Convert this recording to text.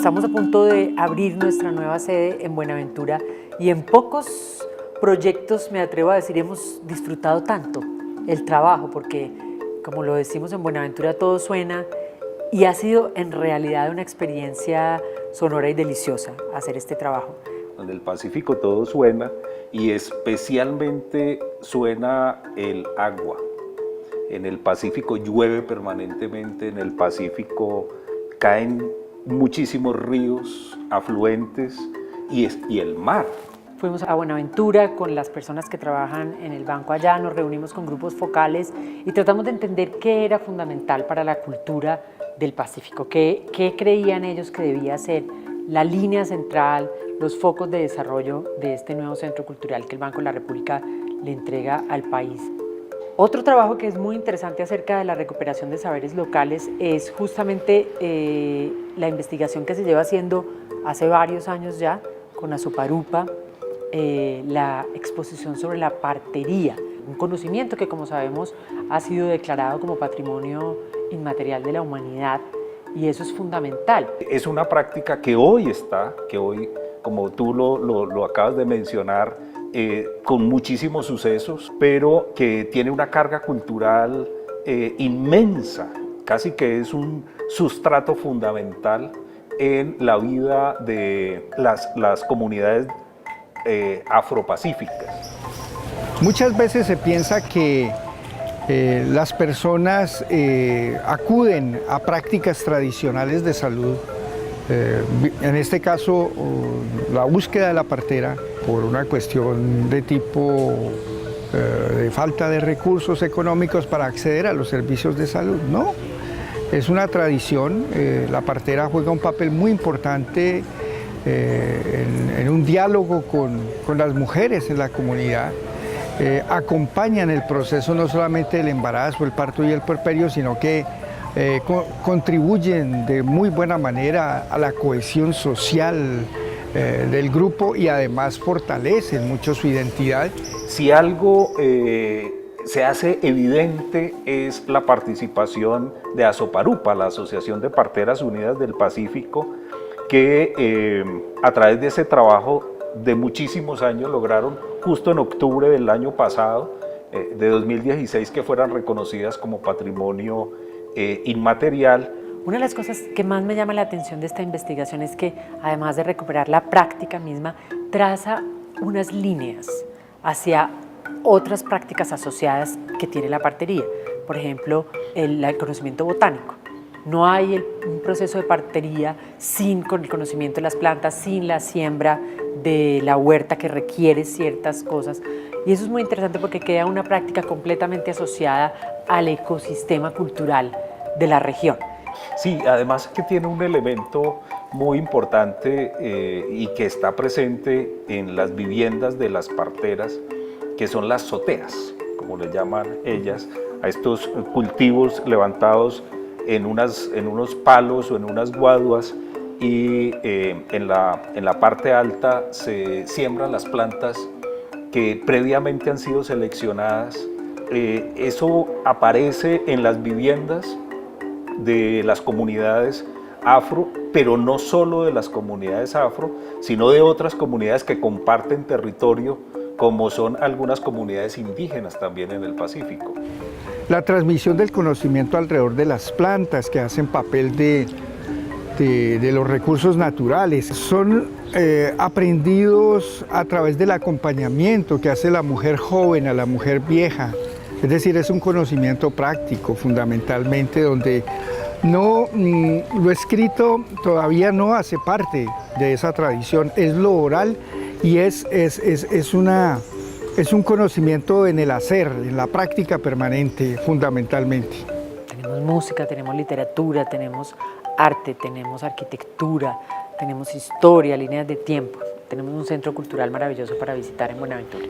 Estamos a punto de abrir nuestra nueva sede en Buenaventura y en pocos proyectos, me atrevo a decir, hemos disfrutado tanto el trabajo, porque como lo decimos en Buenaventura, todo suena, y ha sido en realidad una experiencia sonora y deliciosa hacer este trabajo. En el Pacífico todo suena, y especialmente suena el agua. En el Pacífico llueve permanentemente, en el Pacífico caen muchísimos ríos, afluentes y el mar. Fuimos a Buenaventura con las personas que trabajan en el banco allá, nos reunimos con grupos focales y tratamos de entender qué era fundamental para la cultura del Pacífico, qué creían ellos que debía ser la línea central, los focos de desarrollo de este nuevo centro cultural que el Banco de la República le entrega al país. Otro trabajo que es muy interesante acerca de la recuperación de saberes locales es justamente la investigación que se lleva haciendo hace varios años ya con Azoparupa, la exposición sobre la partería, un conocimiento que, como sabemos, ha sido declarado como patrimonio inmaterial de la humanidad, y eso es fundamental. Es una práctica que hoy, como tú lo acabas de mencionar, con muchísimos sucesos, pero que tiene una carga cultural inmensa, casi que es un sustrato fundamental en la vida de las comunidades afropacíficas. Muchas veces se piensa que las personas acuden a prácticas tradicionales de salud, en este caso la búsqueda de la partera, por una cuestión de tipo de falta de recursos económicos para acceder a los servicios de salud. No, es una tradición, la partera juega un papel muy importante en un diálogo con las mujeres en la comunidad. Acompañan el proceso no solamente del embarazo, el parto y el puerperio, sino que contribuyen de muy buena manera a la cohesión social del grupo y además fortalecen mucho su identidad. Si algo se hace evidente es la participación de Azoparupa, la Asociación de Parteras Unidas del Pacífico, que a través de ese trabajo de muchísimos años lograron justo en octubre del año pasado, de 2016, que fueran reconocidas como patrimonio inmaterial. Una de las cosas que más me llama la atención de esta investigación es que, además de recuperar la práctica misma, traza unas líneas hacia otras prácticas asociadas que tiene la partería. Por ejemplo, el conocimiento botánico. No hay un proceso de partería sin el conocimiento de las plantas, sin la siembra de la huerta que requiere ciertas cosas. Y eso es muy interesante porque queda una práctica completamente asociada al ecosistema cultural de la región. Sí, además que tiene un elemento muy importante y que está presente en las viviendas de las parteras, que son las zoteas, como le llaman ellas, a estos cultivos levantados en unos palos o en unas guaduas, y en la parte alta se siembran las plantas que previamente han sido seleccionadas. Eso aparece en las viviendas de las comunidades afro, pero no solo de las comunidades afro, sino de otras comunidades que comparten territorio, como son algunas comunidades indígenas también en el Pacífico. La transmisión del conocimiento alrededor de las plantas, que hacen papel de los recursos naturales, son aprendidos a través del acompañamiento que hace la mujer joven a la mujer vieja. Es decir, es un conocimiento práctico fundamentalmente, donde lo escrito todavía no hace parte de esa tradición, es lo oral y es un conocimiento en el hacer, en la práctica permanente fundamentalmente. Tenemos música, tenemos literatura, tenemos arte, tenemos arquitectura, tenemos historia, líneas de tiempo. Tenemos un centro cultural maravilloso para visitar en Buenaventura.